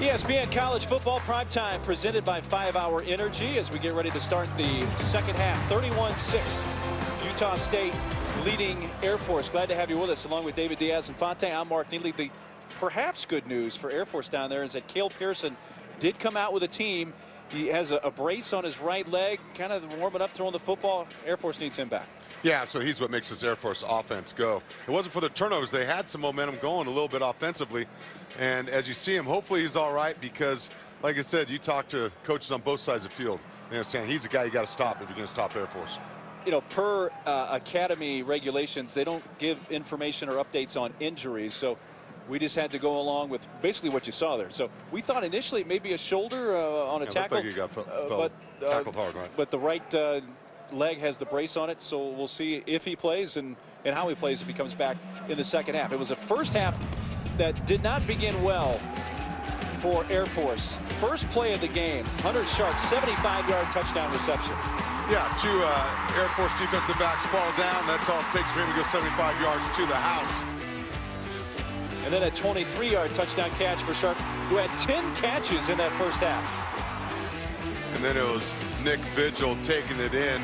ESPN College Football Primetime presented by 5 Hour Energy as we get ready to start the second half. 31-6, Utah State leading Air Force. Glad to have you with us along with David Diaz-Infante. I'm Mark Neely. The perhaps good news for Air Force down there is that Cale Pearson did come out with a team. He has a brace on his right leg, kind of warming up, throwing the football. Air Force needs him back. Yeah, so he's what makes this Air Force offense go. It wasn't for the turnovers. They had some momentum going a little bit offensively. And as you see him, hopefully he's all right because, like I said, you talk to coaches on both sides of the field. They understand he's the guy you got to stop if you're going to stop Air Force. You know, per academy regulations, they don't give information or updates on injuries. So we just had to go along with basically what you saw there. So we thought initially it may be a shoulder on a tackle. Looked like he got tackled hard, right? But the right leg has the brace on it, so we'll see if he plays and how he plays if he comes back in the second half. It was a first half that did not begin well for Air Force. First play of the game, Hunter Sharp, 75-yard touchdown reception. Yeah, two Air Force defensive backs fall down. That's all it takes for him to go 75 yards to the house. And then a 23-yard touchdown catch for Sharp, who had 10 catches in that first half. And then it was Nick Vigil taking it in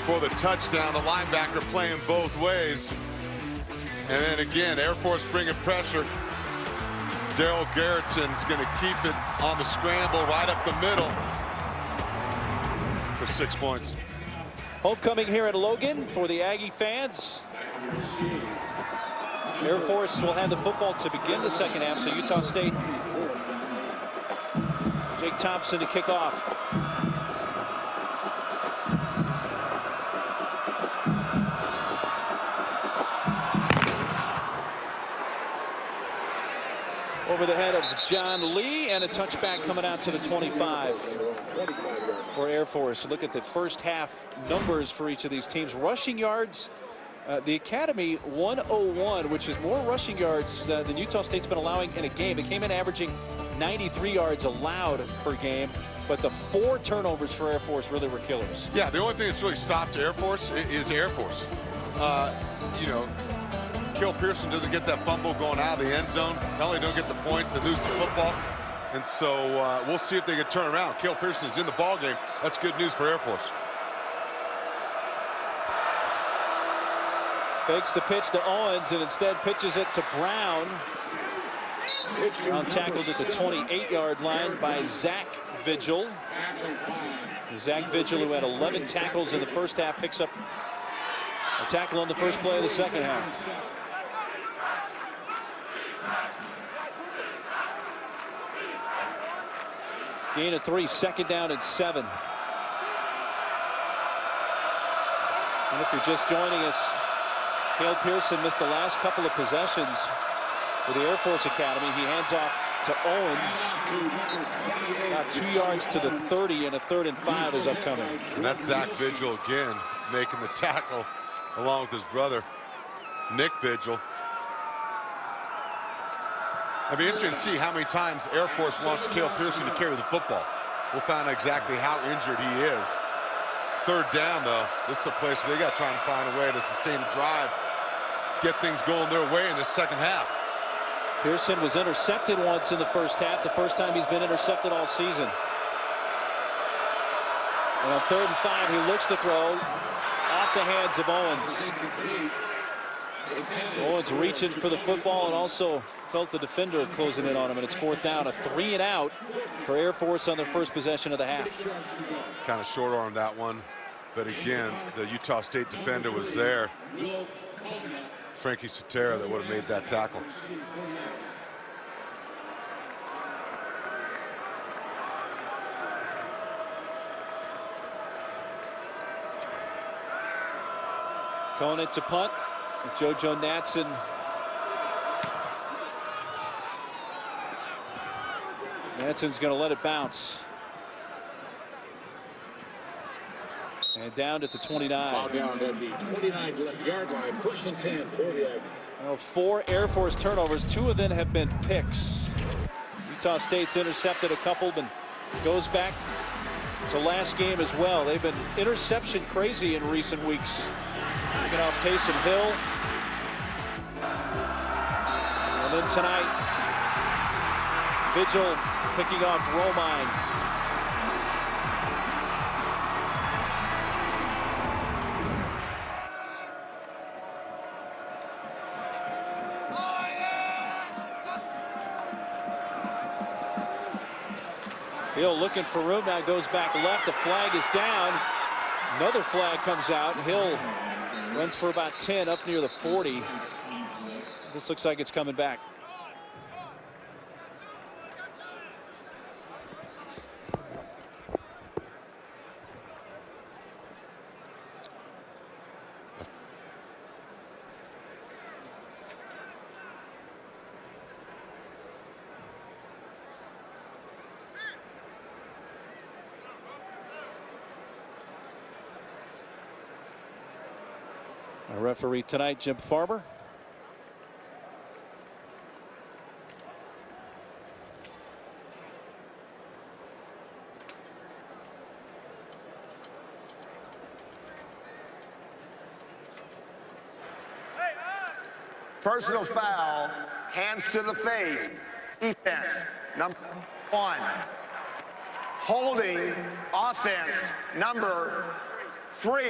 for the touchdown. The linebacker playing both ways. And then again, Air Force bringing pressure. Daryl Garrettson's going to keep it on the scramble right up the middle for 6 points. Homecoming here at Logan for the Aggie fans. Air Force will have the football to begin the second half, so Utah State. Jake Thompson to kick off. Over the head of John Lee, and a touchback coming out to the 25 for Air Force. Look at the first half numbers for each of these teams. Rushing yards, the Academy 101, which is more rushing yards than Utah State's been allowing in a game. It came in averaging 93 yards allowed per game, but the 4 turnovers for Air Force really were killers. Yeah, the only thing that's really stopped Air Force is Air Force. You know, Cale Pearson doesn't get that fumble going out of the end zone. Not only don't get the points, they lose the football. And so we'll see if they can turn around. Cale Pearson is in the ball game. That's good news for Air Force. Fakes the pitch to Owens and instead pitches it to Brown. Brown tackled at the 28-yard line by Zach Vigil. Zach Vigil, who had 11 tackles in the first half, picks up a tackle on the first play of the second half. Gain of 3, second down and 7. And if you're just joining us, Cale Pearson missed the last couple of possessions for the Air Force Academy. He hands off to Owens. About 2 yards to the 30, and a 3rd and 5 is upcoming. And that's Zach Vigil again making the tackle along with his brother, Nick Vigil. It'll be interesting to see how many times Air Force wants Cale Pearson to carry the football. We'll find out exactly how injured he is. 3rd down, though. This is a place where they got to try and find a way to sustain a drive, get things going their way in the second half. Pearson was intercepted once in the first half, the first time he's been intercepted all season. And on 3rd and 5, he looks to throw off the hands of Owens. Owens reaching for the football and also felt the defender closing in on him, and it's 4th down, a 3 and out for Air Force on their first possession of the half. Kind of short arm that one, but again, the Utah State defender was there. Frankie Sotera that would have made that tackle. Going it to punt. JoJo Natson. Natson's going to let it bounce. And down at the 29. Ball down at the 29-yard line. 1st and 10 for the Aggies. Well, 4 Air Force turnovers. 2 of them have been picks. Utah State's intercepted a couple, but goes back to last game as well. They've been interception crazy in recent weeks. Taking off Taysom Hill. And then tonight, Vigil picking off Romine. Hill looking for room, now goes back left. The flag is down. Another flag comes out. Hill runs for about 10 up near the 40. This looks like it's coming back. Our referee tonight, Jim Farmer. Personal foul, hands to the face, defense, number 1. Holding, offense, number 3.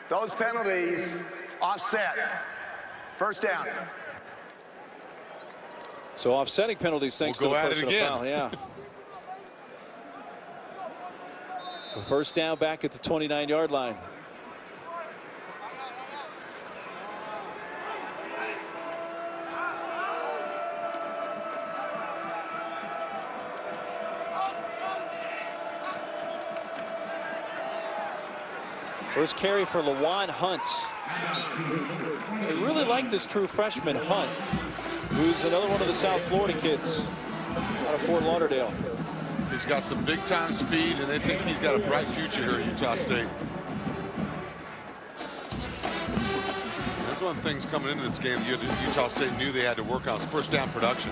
Those penalties offset. First down. So offsetting penalties thanks to the personal foul. Yeah. The first down back at the 29-yard line. First carry for Lawan Hunt. I really like this true freshman, Hunt, who's another one of the South Florida kids out of Fort Lauderdale. He's got some big-time speed, and they think he's got a bright future here at Utah State. That's one of the things coming into this game Utah State knew they had to work on is first down production.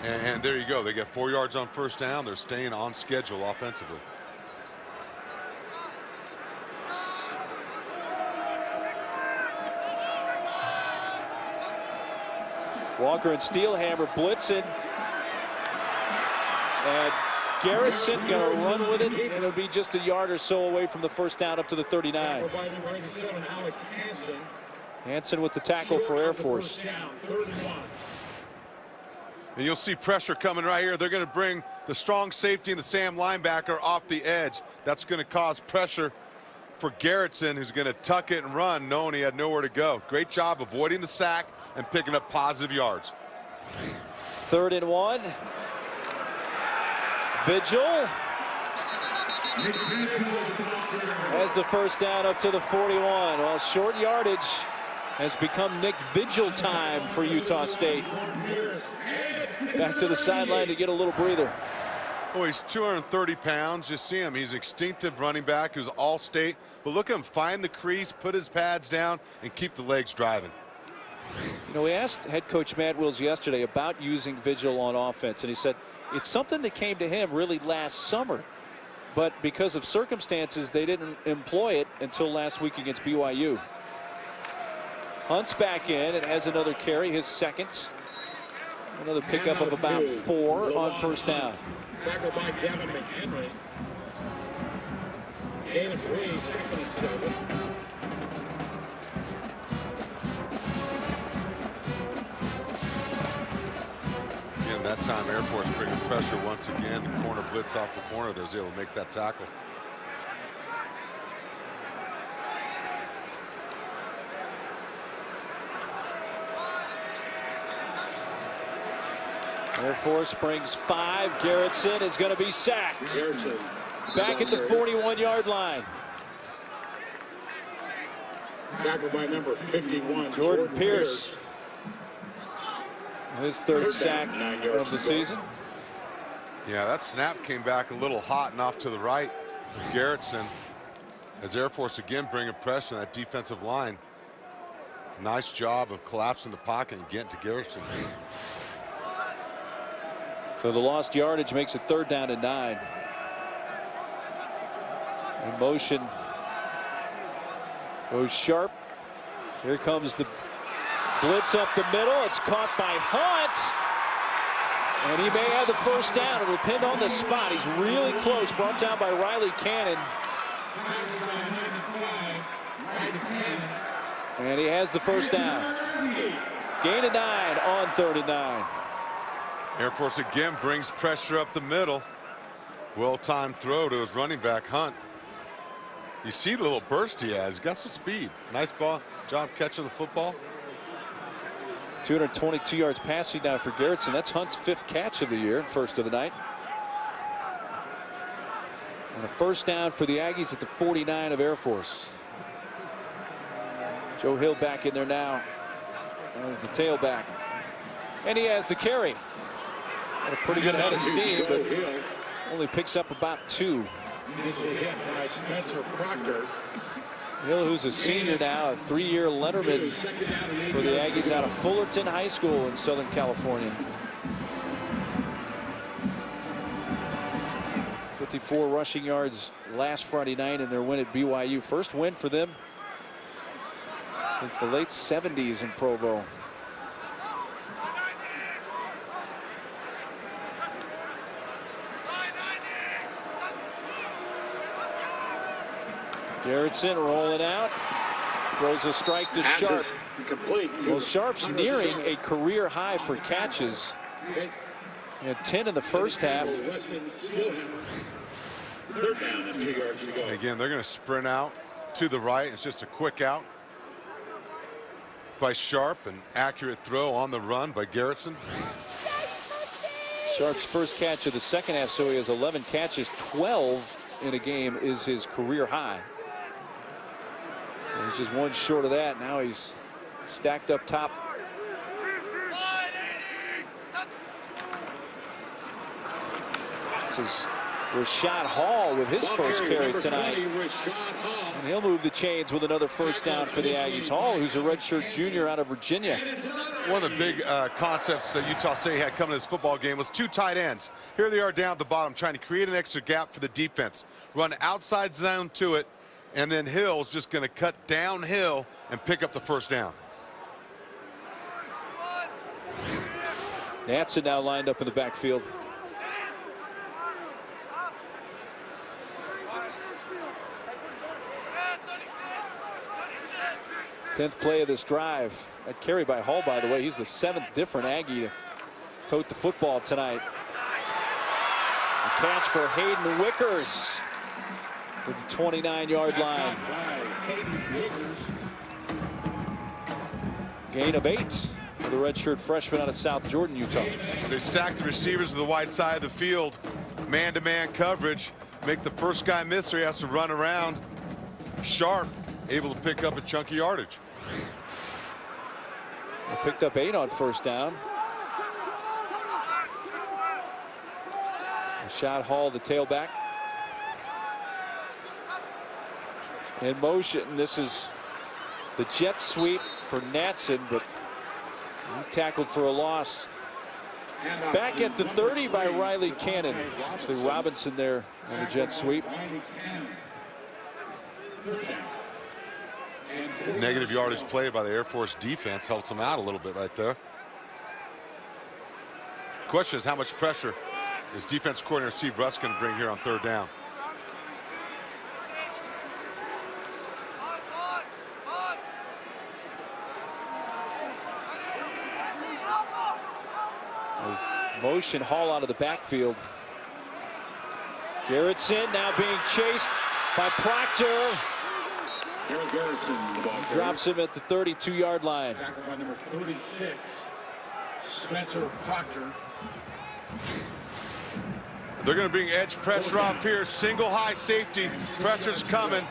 And there you go. They get 4 yards on first down. They're staying on schedule offensively. Walker and Steelhammer blitzing. And Garrettson going to run with it, and it'll be just a yard or so away from the first down up to the 39. Hansen with the tackle for Air Force. And you'll see pressure coming right here. They're going to bring the strong safety and the Sam linebacker off the edge. That's going to cause pressure for Garrettson, who's going to tuck it and run, knowing he had nowhere to go. Great job avoiding the sack and picking up positive yards. 3rd and 1. Vigil has the first down up to the 41. Well, short yardage has become Nick Vigil time for Utah State. Back to the sideline to get a little breather. Oh, he's 230 pounds. Just see him. He's an instinctive running back who's all state. But look at him find the crease, put his pads down, and keep the legs driving. You know, we asked head coach Matt Wills yesterday about using Vigil on offense, and he said it's something that came to him really last summer. But because of circumstances, they didn't employ it until last week against BYU. Hunt's back in and has another carry, his second. Another pickup of about 4 on first down. Tackled by Gavin McHenry. Gain of 3, 2nd and 7. Again, that time Air Force bringing pressure once again. The corner blitz off the corner. They was able to make that tackle. Air Force brings 5. Garrettson is going to be sacked. Garrettson back at the 41-yard line. Tackled by number 51, Jordan Pierce. His 3rd sack of the season. Yeah, that snap came back a little hot and off to the right. Garrettson, as Air Force again bringing pressure on that defensive line. Nice job of collapsing the pocket and getting to Garrettson. So the lost yardage makes it 3rd down and 9. In motion goes Sharp. Here comes the blitz up the middle. It's caught by Hunt. And he may have the first down. It will depend on the spot. He's really close. Brought down by Riley Cannon. And he has the first down. Gain of 9 on 39. Air Force again brings pressure up the middle. Well-timed throw to his running back, Hunt. You see the little burst he has. He's got some speed. Nice ball. Job catching the football. 222 yards passing down for Garrettson. That's Hunt's 5th catch of the year and first of the night. And a first down for the Aggies at the 49 of Air Force. Joe Hill back in there now as the tailback. And he has the carry. Got a pretty good head of steam, but only picks up about 2. Hill, who's a senior now, a 3-year letterman for the Aggies out of Fullerton High School in Southern California. 54 rushing yards last Friday night in their win at BYU. First win for them since the late 70s in Provo. Garrettson rolling out, throws a strike to Sharp. Well, Sharp's nearing a career high for catches. He had 10 in the first half. Again, they're going to sprint out to the right. It's just a quick out by Sharp. An accurate throw on the run by Garrettson. Sharp's first catch of the second half, so he has 11 catches. 12 in a game is his career high. He's just one short of that. Now he's stacked up top. This is Rashad Hall with his first carry tonight. And he'll move the chains with another first down for the Aggies. Hall, who's a redshirt junior out of Virginia. One of the big concepts that Utah State had coming to this football game was 2 tight ends. Here they are down at the bottom trying to create an extra gap for the defense. Run outside zone to it. And then Hill's just going to cut downhill and pick up the first down. Natson now lined up in the backfield. Tenth play of this drive. That carry by Hall, by the way. He's the 7th different Aggie to tote the football tonight. A catch for Hayden Wickers to the 29-yard line. Gain of 8 for the redshirt freshman out of South Jordan, Utah. They stack the receivers to the wide side of the field. Man-to-man coverage. Make the first guy miss or he has to run around. Sharp able to pick up a chunky yardage. They picked up 8 on first down. Rashad Hall, the tailback. In motion. This is the jet sweep for Natson, but he's tackled for a loss. Back at the 30 by Riley Cannon. Actually Robinson there on the jet sweep. Negative yardage played by the Air Force defense helps them out a little bit right there. Question is, how much pressure is defense coordinator Steve Russ going to bring here on 3rd down? Motion Hall out of the backfield. Garrettson now being chased by Proctor. He drops him at the 32-yard line. Tackled by number 36, Spencer Proctor. They're going to bring edge pressure up here. Single high safety. Pressure's coming.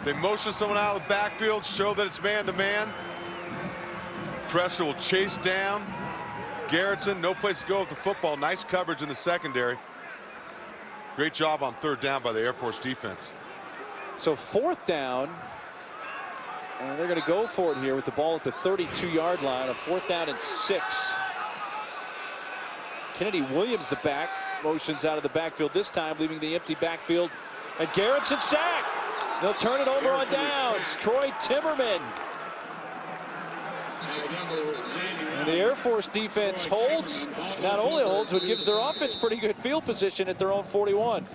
They motion someone out of the backfield, show that it's man-to-man. Pressure will chase down Garrettson. No place to go with the football. Nice coverage in the secondary. Great job on 3rd down by the Air Force defense. So 4th down. And they're going to go for it here with the ball at the 32-yard line. A 4th down and 6. Kennedy Williams, the back, motions out of the backfield this time, leaving the empty backfield. And Garrettson sacked. They'll turn it over on downs. Troy Timmerman. And the Air Force defense holds. Not only holds, but gives their offense pretty good field position at their own 41.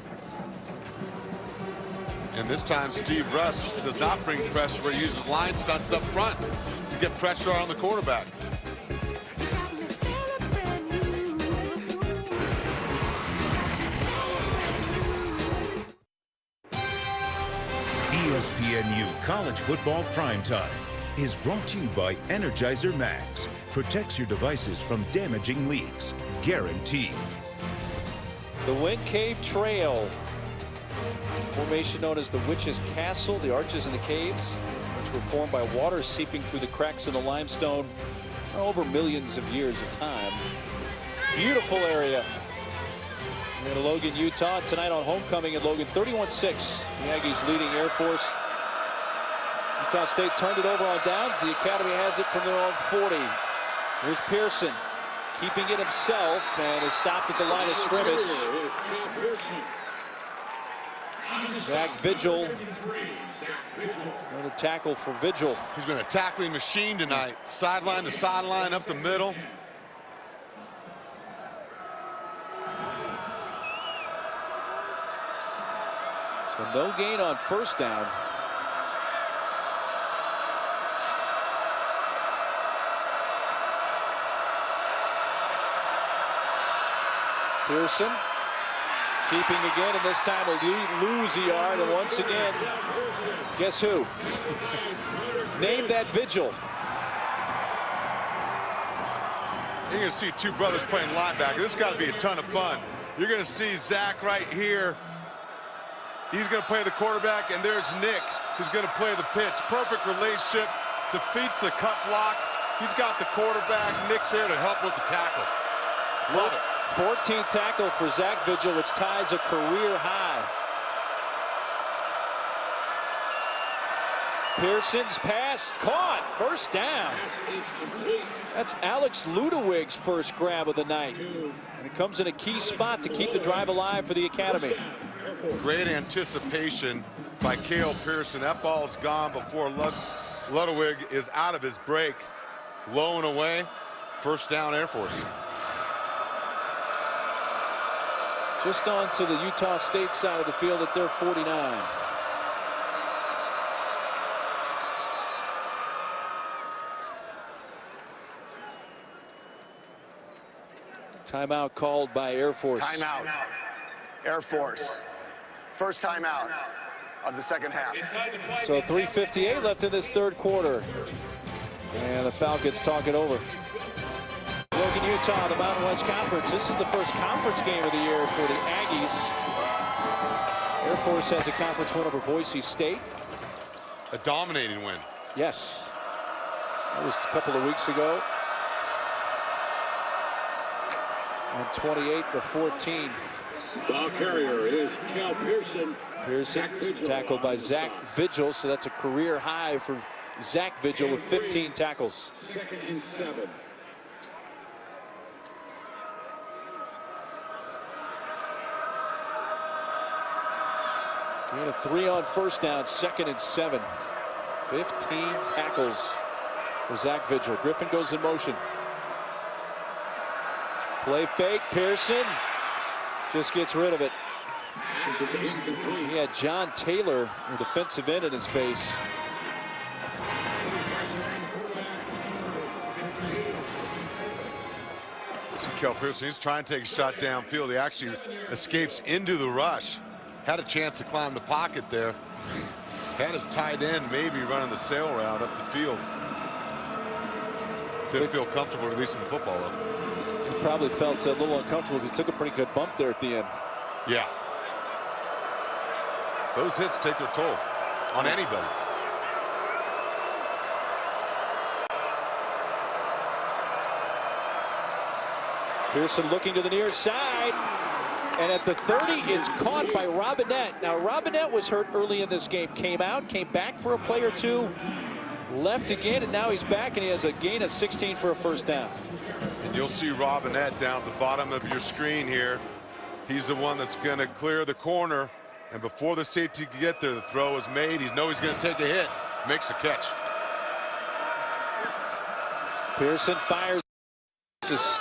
And this time Steve Russ does not bring pressure, but he uses line stunts up front to get pressure on the quarterback. ESPNU College Football Primetime is brought to you by Energizer Max. Protects your devices from damaging leaks. Guaranteed. The Wind Cave Trail. Formation known as the Witch's Castle. The arches in the caves, which were formed by water seeping through the cracks in the limestone over millions of years of time. Beautiful area. In Logan, Utah, tonight on homecoming in Logan, 31-6. The Aggies leading Air Force. Utah State turned it over on downs. The Academy has it from their own 40. Here's Pearson, keeping it himself, and is stopped at the line of scrimmage. Zach Vigil. Another tackle for Vigil. He's been a tackling machine tonight. Sideline to sideline, up the middle. So no gain on first down. Pearson keeping again, and this time will lose a yard, and once again, guess who? Name that Vigil. You're going to see two brothers playing linebacker. This has got to be a ton of fun. You're going to see Zach right here. He's going to play the quarterback, and there's Nick, who's going to play the pitch. Perfect relationship. Defeats the cut block. He's got the quarterback. Nick's there to help with the tackle. Love it. 14th tackle for Zach Vigil, which ties a career high. Pearson's pass caught. First down. That's Alex Ludewig's first grab of the night. And it comes in a key spot to keep the drive alive for the Academy. Great anticipation by Cale Pearson. That ball's gone before Ludwig is out of his break. Low and away. First down, Air Force. Just on to the Utah State side of the field at their 49. Timeout called by Air Force. Timeout. Air Force. First timeout of the second half. So 3:58 left in this third quarter. And the Falcons talk it over. Logan, Utah, the Mountain West Conference. This is the first conference game of the year for the Aggies. Air Force has a conference win over Boise State. A dominating win. Yes. That was a couple of weeks ago. And 28-14. Ball carrier is Cal Pearson. Pearson tackled by Zach Vigil, so that's a career high for Zach Vigil with 15 tackles. 2nd and 7. Gain of 3 on first down, 2nd and 7. 15 tackles for Zach Vigil. Griffin goes in motion. Play fake, Pearson just gets rid of it. He had John Taylor, the defensive end, in his face. See Cal Pearson, he's trying to take a shot downfield. He actually escapes into the rush. Had a chance to climb the pocket there. Had his tight end maybe running the sail route up the field. Didn't feel comfortable releasing the football up. He probably felt a little uncomfortable because he took a pretty good bump there at the end. Yeah. Those hits take their toll on anybody. Pearson looking to the near side. And at the 30, it's caught by Robinette. Now, Robinette was hurt early in this game. Came out, came back for a play or two, left again, and now he's back, and he has a gain of 16 for a first down. And you'll see Robinette down at the bottom of your screen here. He's the one that's going to clear the corner. And before the safety can get there, the throw is made. He knows he's going to take a hit. Makes a catch. Pearson fires. This is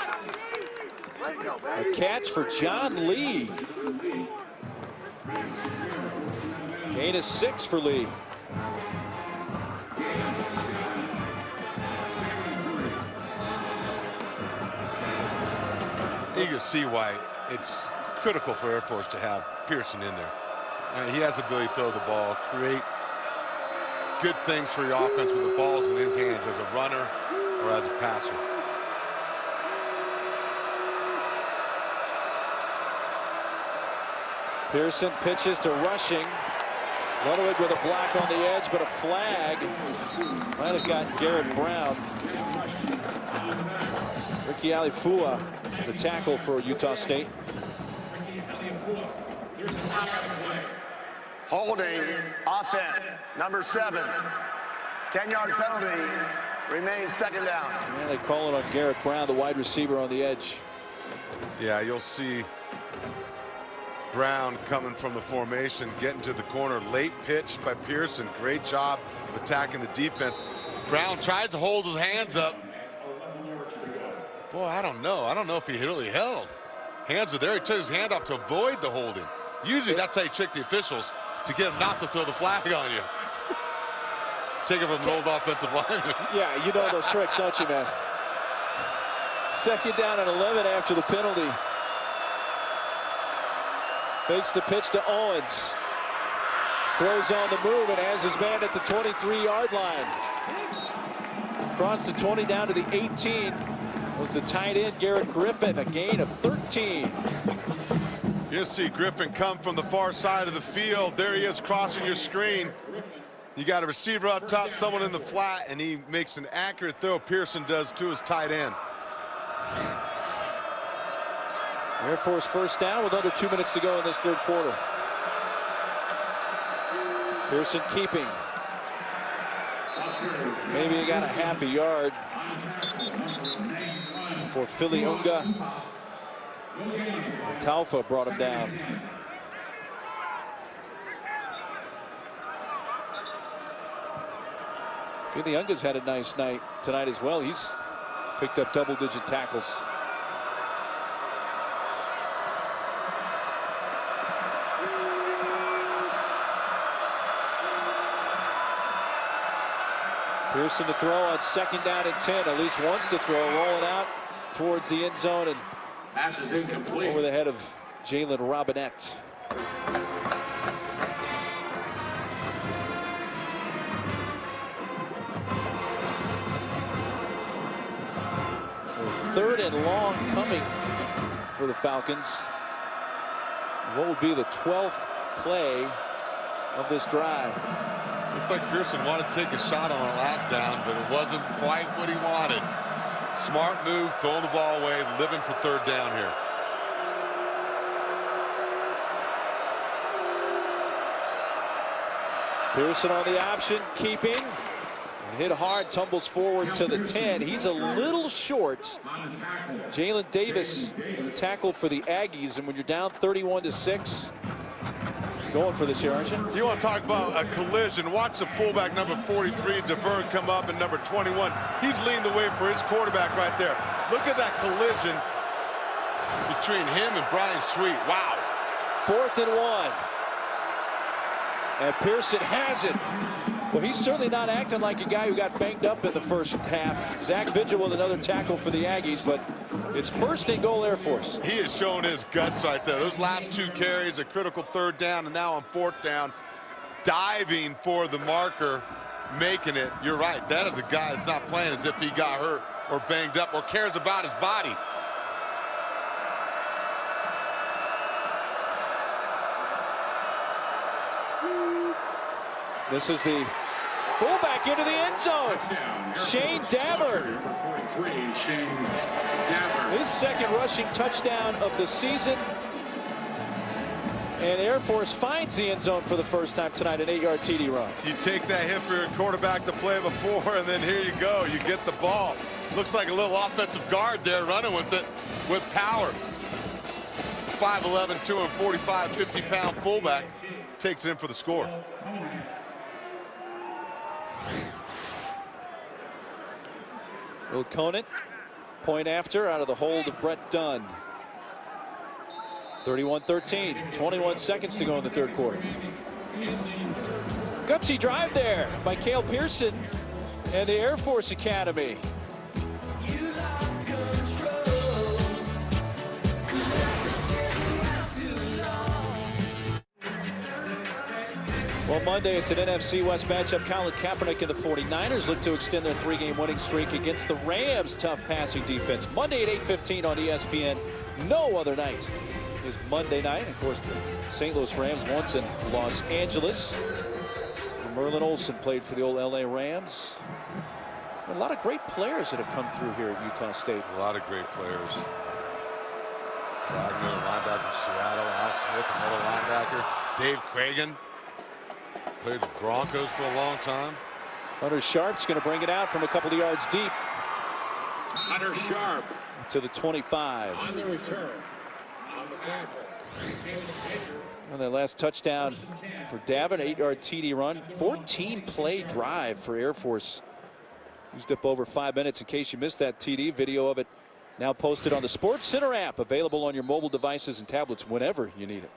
a catch for John Lee. Gain is 6 for Lee. You can see why it's critical for Air Force to have Pearson in there. He has the ability to throw the ball, create good things for your offense with the balls in his hands as a runner or as a passer. Pearson pitches to Rushing. Ludwig with a block on the edge, but a flag might have got Garrett Brown. Ricky Alifua, the tackle for Utah State. Holding, offense, number 7. 10-yard penalty, remains second down. And they call it on Garrett Brown, the wide receiver on the edge. Yeah, you'll see Brown coming from the formation, getting to the corner. Late pitch by Pearson. Great job of attacking the defense. Brown tries to hold his hands up. Boy, I don't know. I don't know if he really held. Hands were there. He took his hand off to avoid the holding. Usually that's how you trick the officials, to get them not to throw the flag on you. Take it from an old offensive lineman. Yeah, you know those tricks, don't you, man? Second down and 11 after the penalty. Fakes the pitch to Owens. Throws on the move and has his man at the 23-yard line. Across the 20 down to the 18 was the tight end Garrett Griffin, a gain of 13. You'll see Griffin come from the far side of the field. There he is crossing your screen. You got a receiver up top, someone in the flat, and he makes an accurate throw. Pearson does to his tight end. Air Force first down with under 2 minutes to go in this third quarter. Pearson keeping. Maybe he got a half a yard for Philly Unga. Talfa brought him down. Philly Unga's had a nice night tonight as well. He's picked up double-digit tackles. Pearson to throw on second down and 10. At least wants to throw, rolling out towards the end zone and Pass is incomplete. over the head of Jalen Robinette. So third and long coming for the Falcons. What will be the 12th play of this drive? Looks like Pearson wanted to take a shot on the last down, but it wasn't quite what he wanted. Smart move, throwing the ball away, living for third down here. Pearson on the option, keeping. And hit hard, tumbles forward to the 10. He's a little short. Jalen Davis tackled for the Aggies, and when you're down 31-6, going for this here, aren't you? You want to talk about a collision? Watch the fullback number 43, DeVerne, come up, and number 21. He's leading the way for his quarterback right there. Look at that collision between him and Brian Sweet. Wow. 4th and 1. And Pearson has it. Well, he's certainly not acting like a guy who got banged up in the first half. Zach Vigil with another tackle for the Aggies, but it's 1st and goal Air Force. He is showing his guts right there. Those last 2 carries, a critical third down, and now on 4th down, diving for the marker, making it. You're right. That is a guy that's not playing as if he got hurt or banged up or cares about his body. This is the fullback into the end zone. Shane Davern. Number 43, Shane Davern. His second rushing touchdown of the season. And Air Force finds the end zone for the first time tonight, an 8-yard TD run. You take that hit for your quarterback to play before, and then here you go. You get the ball. Looks like a little offensive guard there running with it with power. 5'11", 245, 50-pound fullback takes it in for the score. Will Conant Point after out of the hold of Brett Dunn. 31-13. 21 seconds to go in the third quarter. Gutsy drive there by Cale Pearson and the Air Force Academy. Well, Monday it's an NFC West matchup. Colin Kaepernick and the 49ers look to extend their 3-game winning streak against the Rams' tough passing defense. Monday at 8:15 on ESPN. No other night is Monday night. Of course, the St. Louis Rams once in Los Angeles. Merlin Olsen played for the old LA Rams. A lot of great players that have come through here at Utah State. A lot of great players. Wagner, linebacker from Seattle. Al Smith, another linebacker. Dave Cragen. Played with Broncos for a long time. Hunter Sharp's going to bring it out from a couple of yards deep. Hunter Sharp to the 25. on the return. On the tackle. And that last touchdown for Davin, 8-yard TD run. 14-play drive for Air Force. Used up over 5 minutes. In case you missed that TD, video of it now posted on the Sports Center app, available on your mobile devices and tablets whenever you need it.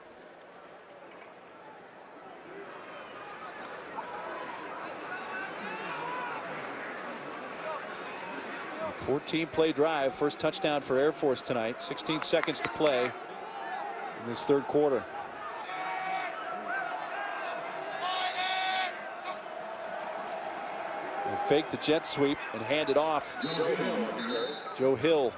14-play drive. First touchdown for Air Force tonight. 16 seconds to play in this third quarter. They fake the jet sweep and hand it off. Joe Hill.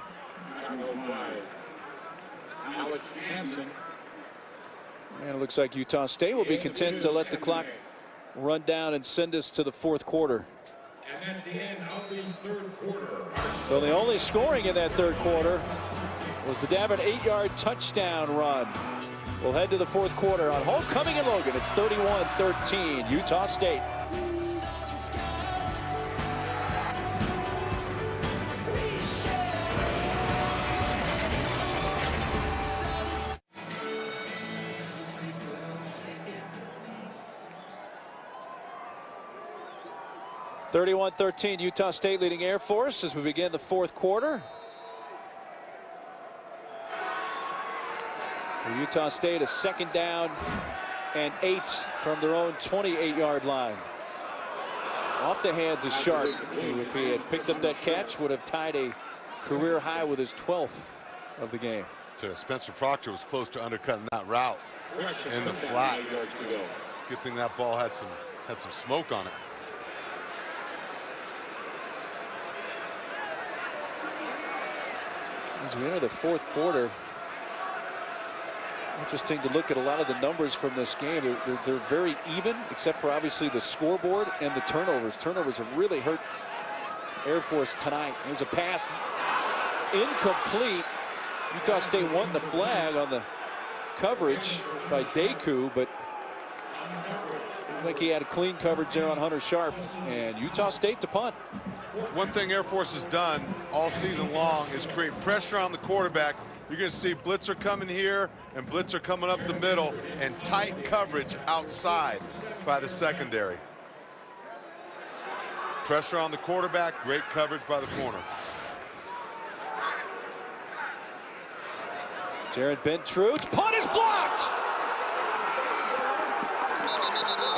And it looks like Utah State will be content to let the clock run down and send us to the fourth quarter. And that's the end of the third quarter. So the only scoring in that third quarter was the Davin 8-yard touchdown run. We'll head to the fourth quarter on Homecoming in Logan. It's 31-13, Utah State. Utah State leading Air Force as we begin the fourth quarter. For Utah State, a second down and 8 from their own 28-yard line. Off the hands of Sharp, who, if he had picked up that catch, would have tied a career high with his 12th of the game. So Spencer Proctor was close to undercutting that route in the flat. Good thing that ball had some smoke on it. As we enter the fourth quarter, interesting to look at a lot of the numbers from this game. They're very even, except for obviously the scoreboard and the turnovers. Turnovers have really hurt Air Force tonight. Here's a pass incomplete. Utah State won the flag on the coverage by Deku, but looked like he had a clean coverage there on Hunter Sharp, and Utah State to punt. One thing Air Force has done all season long is create pressure on the quarterback. You're going to see blitzer coming here and blitzer coming up the middle, and tight coverage outside by the secondary. Pressure on the quarterback, great coverage by the corner. Jared Bentrude, punt is blocked!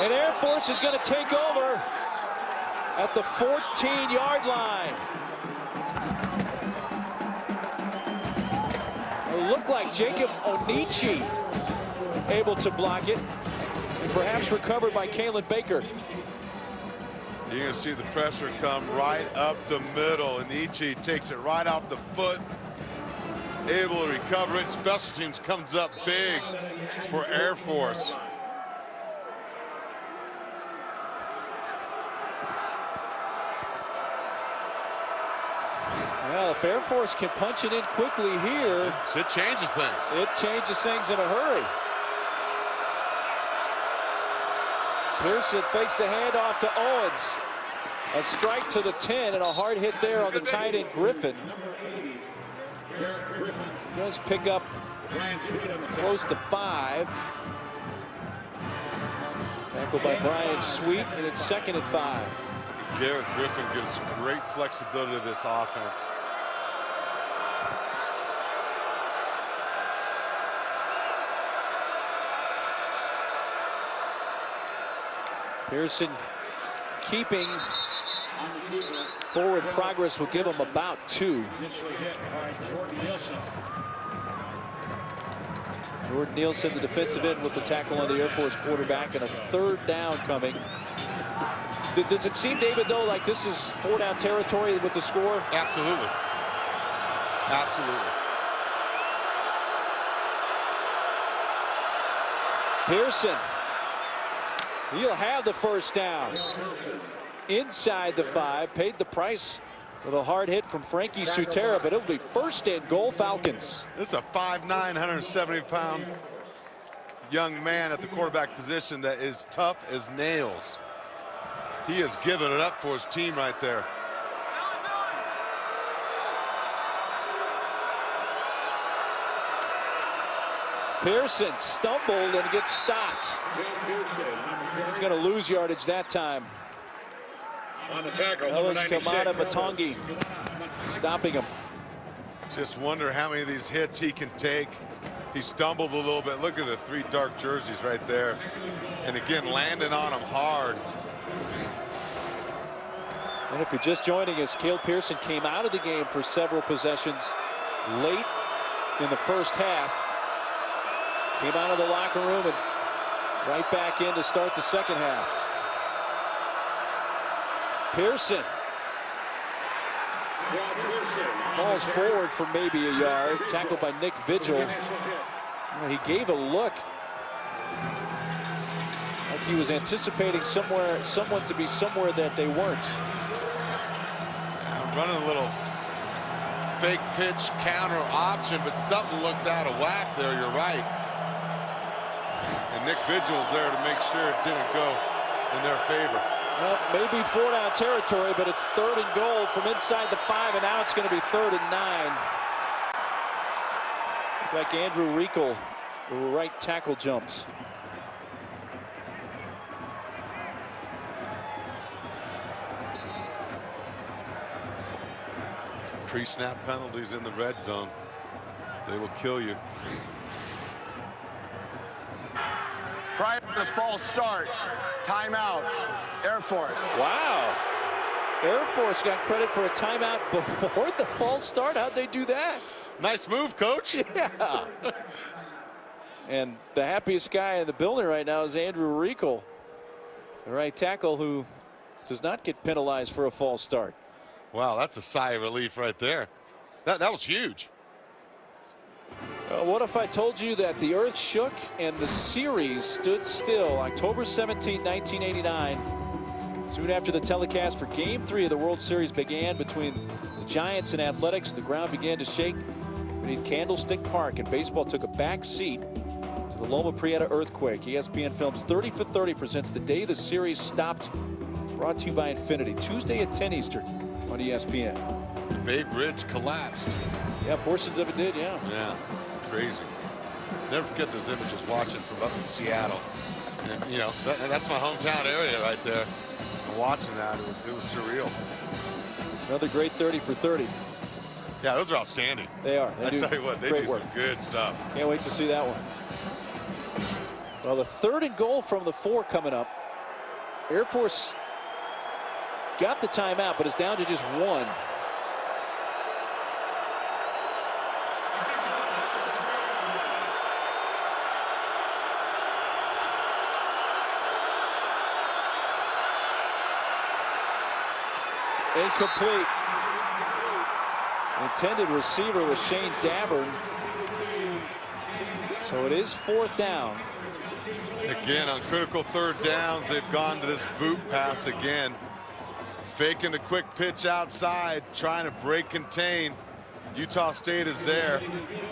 And Air Force is going to take over at the 14-yard line. It looked like Jacob Onichi able to block it, and perhaps recovered by Kalen Baker. You're going to see the pressure come right up the middle. Onichi takes it right off the foot, able to recover it. Special teams comes up big for Air Force. Well, if Air Force can punch it in quickly here, it changes things. It changes things in a hurry. Pearson fakes the handoff to Owens. A strike to the 10 and a hard hit there on the tight end Griffin. He does pick up close to 5. Tackled by Brian Sweet, and it's 2nd and 5. Garrett Griffin gives great flexibility to this offense. Pearson keeping forward progress will give him about 2. Initially hit by Jordan Nielsen. Jordan Nielsen, the defensive end, with the tackle on the Air Force quarterback, and a 3rd down coming. Does it seem, David, though, like this is 4-down territory with the score? Absolutely. Absolutely. Pearson. He'll have the 1st down. Inside the 5, paid the price with a hard hit from Frankie Sutera, but it'll be 1st and goal, Falcons. This is a 5'9", 170-pound young man at the quarterback position that is tough as nails. He has given it up for his team right there. Pearson stumbled and gets stopped. He's going to lose yardage that time. On the tackle, That was Kamada Matongi stopping him. Just wonder how many of these hits he can take. He stumbled a little bit. Look at the 3 dark jerseys right there. And again, landing on him hard. And if you're just joining us, Cale Pearson came out of the game for several possessions late in the 1st half. Came out of the locker room and right back in to start the 2nd half. Pearson falls forward for maybe a yard. Tackled by Nick Vigil. He gave a look like he was anticipating someone to be somewhere that they weren't. Running a little fake pitch counter option, but something looked out of whack there. You're right. And Nick Vigil was there to make sure it didn't go in their favor. Well, maybe 4-down territory, but it's 3rd and goal from inside the 5, and now it's going to be 3rd and 9. Looked like Andrew Reekle, the right tackle, jumps. Pre-snap penalties in the red zone. They will kill you. Prior to the false start, timeout, Air Force. Wow. Air Force got credit for a timeout before the false start. How'd they do that? Nice move, coach. Yeah. And the happiest guy in the building right now is Andrew Reekle, the right tackle, who does not get penalized for a false start. Wow, that's a sigh of relief right there. That was huge. What if I told you that the earth shook and the series stood still? October 17, 1989. Soon after the telecast for Game 3 of the World Series began between the Giants and Athletics, the ground began to shake beneath Candlestick Park, and baseball took a back seat to the Loma Prieta earthquake. ESPN Films 30 for 30 presents The Day the Series Stopped, brought to you by Infinity, Tuesday at 10 Eastern on ESPN. The Bay Bridge collapsed. Yeah, portions of it did, yeah. Yeah, it's crazy. Never forget those images watching from up in Seattle. And, you know, that's my hometown area right there. And watching that, it was surreal. Another great 30 for 30. Yeah, those are outstanding. They are. I tell you what, they do some good stuff. Can't wait to see that one. Well, the 3rd and goal from the 4 coming up. Air Force got the timeout, but it's down to just 1. Incomplete. Intended receiver was Shane Davern. So it is 4th down. Again, on critical 3rd downs, they've gone to this boot pass again. Faking the quick pitch outside, trying to break contain. Utah State is there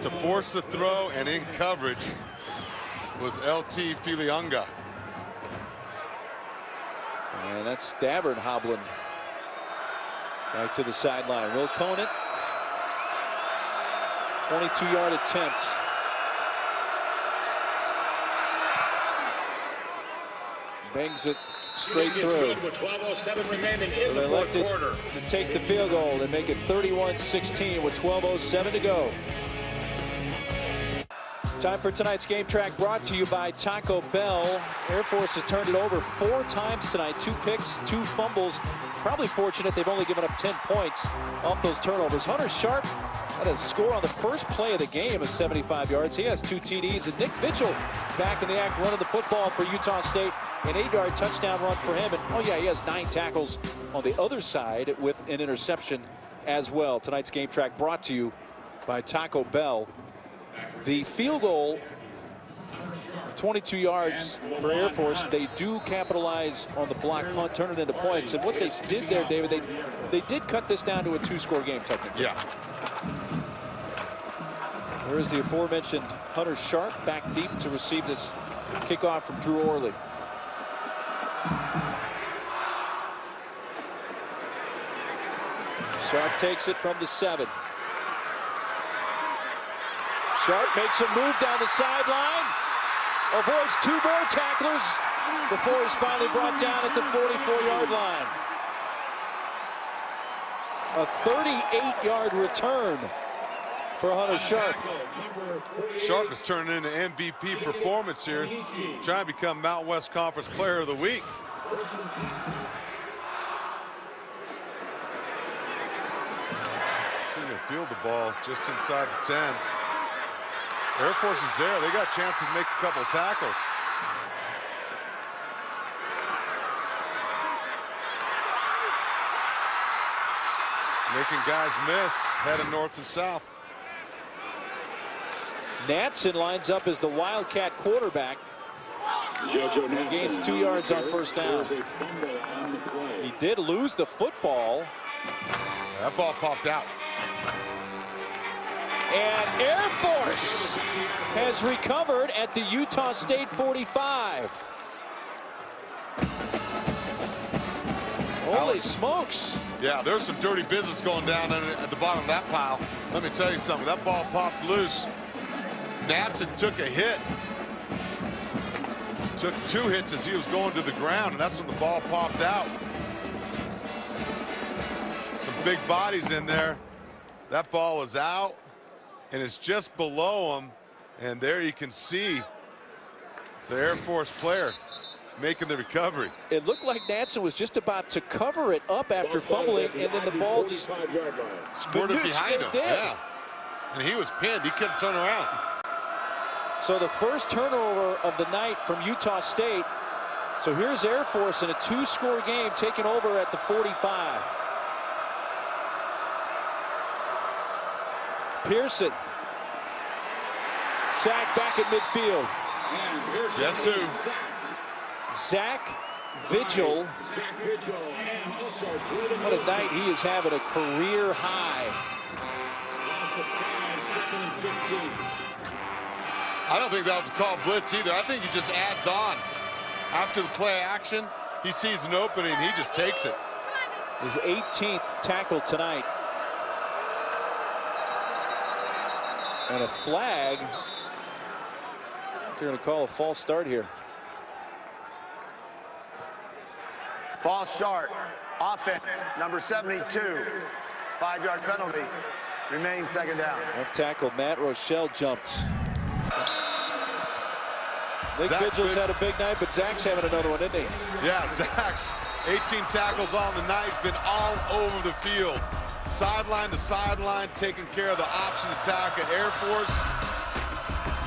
to force the throw, and in coverage was LT Filiunga. And that's Davern hobbling back to the sideline. Will Conant, 22-yard attempt. Bangs it straight through. With 12:07 remaining in So the they fourth elected quarter. to take the field goal and make it 31-16 with 12:07 to go. Time for tonight's game track, brought to you by Taco Bell. Air Force has turned it over 4 times tonight. 2 picks, 2 fumbles. Probably fortunate they've only given up 10 points off those turnovers. Hunter Sharp had a score on the first play of the game of 75 yards. He has 2 TDs. And Nick Vigil back in the act running the football for Utah State. An 8-yard touchdown run for him. And oh yeah, he has 9 tackles on the other side with an interception as well. Tonight's game track brought to you by Taco Bell. The field goal, 22 yards for Air Force. They do capitalize on the block punt, turn it into points. And what they did there, David, they did cut this down to a 2-score game technically. Yeah. There is the aforementioned Hunter Sharp back deep to receive this kickoff from Drew Orley. Sharp takes it from the 7. Sharp makes a move down the sideline, avoids 2 more tacklers before he's finally brought down at the 44-yard line. A 38-yard return for Hunter Sharp. Sharp is turning into MVP performance here, trying to become Mountain West Conference Player of the Week. He's going to field the ball just inside the 10. Air Force is there. They got a chance to make a couple of tackles. Making guys miss, heading north and south. Natson lines up as the Wildcat quarterback. He gains 2 yards on first down. He did lose the football. That ball popped out. And Air Force has recovered at the Utah State 45. Holy smokes. Yeah, there's some dirty business going down at the bottom of that pile. Let me tell you something. That ball popped loose. Natson took a hit. Took 2 hits as he was going to the ground, and that's when the ball popped out. Some big bodies in there. That ball is out, and it's just below him. And there you can see the Air Force player making the recovery. It looked like Natson was just about to cover it up after fumbling, and then the ball just squirted behind him. Yeah, and he was pinned. He couldn't turn around. So the first turnover of the night from Utah State. So here's Air Force in a 2-score game, taking over at the 45. Pearson. Sack back at midfield. Guess who? Zach Vigil. What a night he is having, a career high. I don't think that was a called blitz either. I think he just adds on. After the play action, he sees an opening, he just takes it. His 18th tackle tonight. And a flag. They're going to call a false start here. False start. Offense, number 72. 5-yard penalty. Remains second down. Left tackle Matt Rochelle jumped. Nick Vigil's had a big night, but Zach's having another one, isn't he? Yeah, Zach's 18 tackles on the night. He's been all over the field. Sideline to sideline, taking care of the option attack at Air Force.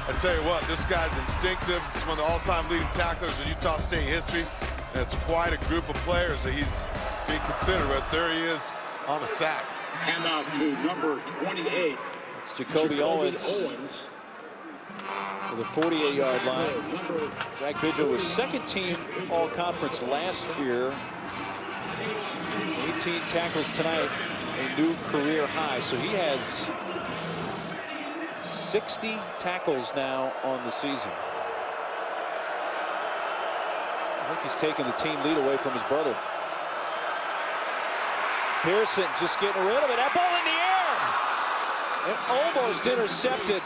I tell you what, this guy's instinctive. He's one of the all-time leading tacklers in Utah State history. And it's quite a group of players that he's being considered with. There he is on the sack. And out to number 28. It's Jacoby Owens. To the 48-yard line. Zach Vigil was second team all-conference last year. 18 tackles tonight, a new career high. So he has 60 tackles now on the season. I think he's taking the team lead away from his brother. Pearson just getting rid of it. That ball in the air! And almost intercepted.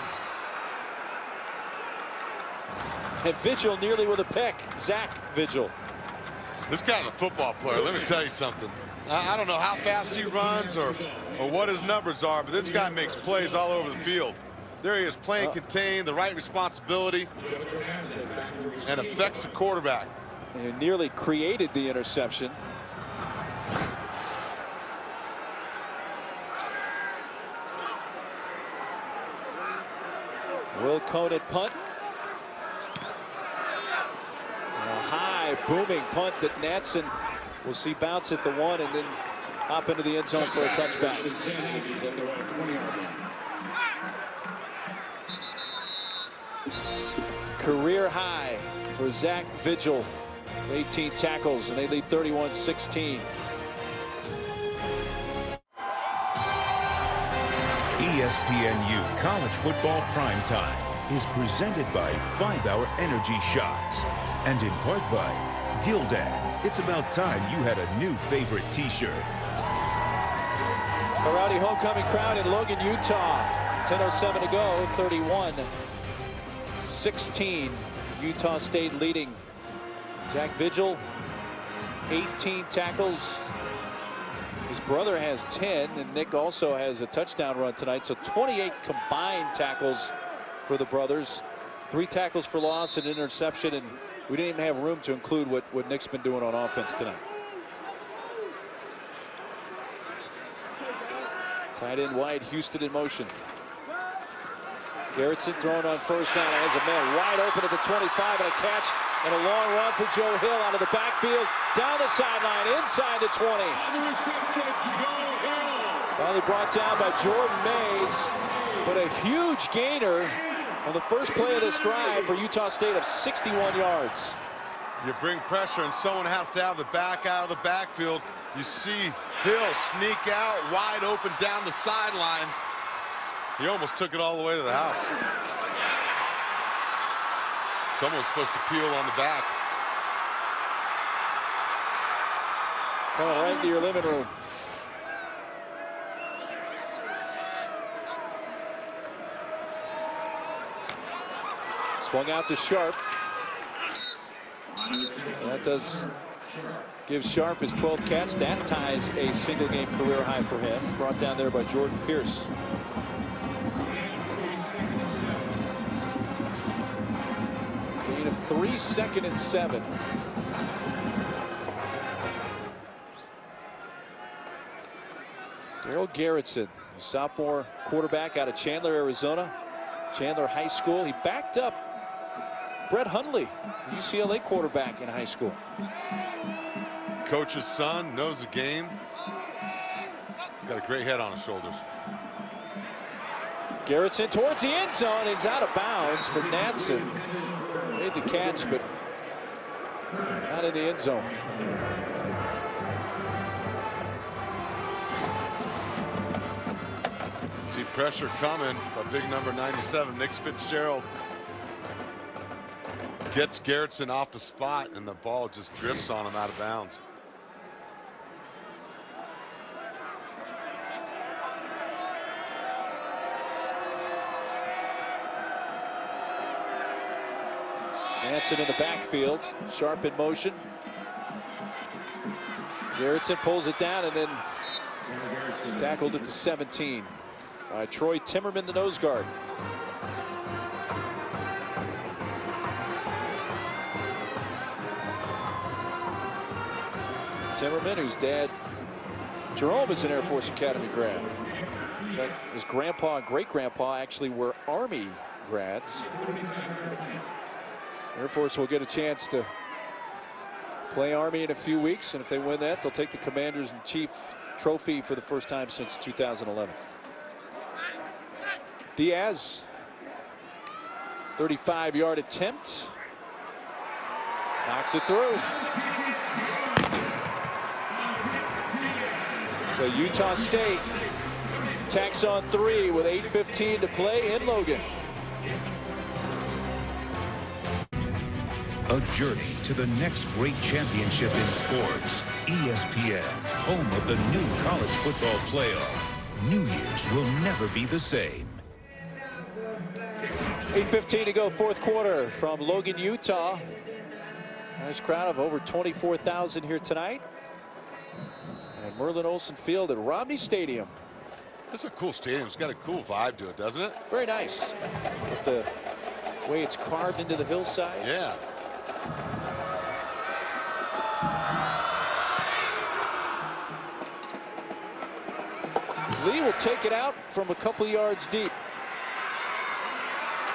And Vigil nearly with a pick. Zach Vigil. This guy's a football player. Let me tell you something. I don't know how fast he runs or what his numbers are, but this guy makes plays all over the field. There he is, playing contained, the right responsibility, and affects the quarterback. He nearly created the interception. Will Cone at punt. A high booming punt that Natson will see bounce at the 1 and then hop into the end zone for a touchback. Career high for Zach Vigil. 18 tackles, and they lead 31-16. ESPNU College Football Primetime is presented by 5-Hour Energy Shots and in part by Gildan. It's about time you had a new favorite t-shirt. A rowdy homecoming crowd in Logan, Utah. 10:07 to go, 31-16. Utah State leading. Zach Vigil, 18 tackles. His brother has 10, and Nick also has a touchdown run tonight. So 28 combined tackles for the brothers. 3 tackles for loss and interception, and we didn't even have room to include what Nick's been doing on offense tonight. Tight end wide, Houston in motion. Garrettson thrown on first down, has a man wide open at the 25, and a catch and a long run for Joe Hill out of the backfield, down the sideline, inside the 20. Finally brought down by Jordan Mays, but a huge gainer on the first play of this drive for Utah State of 61 yards. You bring pressure and someone has to have the back out of the backfield. You see Hill sneak out wide open down the sidelines. He almost took it all the way to the house. Someone's supposed to peel on the back. Coming right into your living room. Swung out to Sharp. So that does give Sharp his 12th catch. That ties a single game career high for him. Brought down there by Jordan Pierce. Gain of 3, 2nd and 7. Daryl Garrettson, sophomore quarterback out of Chandler, Arizona. Chandler High School. He backed up Brett Hundley, UCLA quarterback in high school. Coach's son, knows the game. He's got a great head on his shoulders. Garrettson towards the end zone. It's out of bounds for Natson. Made the catch, but not in the end zone. See pressure coming by big number 97, Nick Fitzgerald. Gets Garrettson off the spot, and the ball just drifts on him out of bounds. Natson in the backfield, Sharp in motion. Garrettson pulls it down and then tackled at the 17 by Troy Timmerman, the nose guard. Timmerman, whose dad Jerome is an Air Force Academy grad. In fact, his grandpa and great-grandpa actually were Army grads. Air Force will get a chance to play Army in a few weeks, and if they win that, they'll take the Commanders-in-Chief trophy for the first time since 2011. Diaz, 35-yard attempt. Knocked it through. So Utah State tacks on 3 with 8:15 to play in Logan. A journey to the next great championship in sports. ESPN, home of the new college football playoff. New Year's will never be the same. 8:15 to go, 4th quarter from Logan, Utah. Nice crowd of over 24,000 here tonight. And Merlin Olsen Field at Romney Stadium. It's a cool stadium. It's got a cool vibe to it, doesn't it? Very nice. With the way it's carved into the hillside. Yeah. Lee will take it out from a couple yards deep.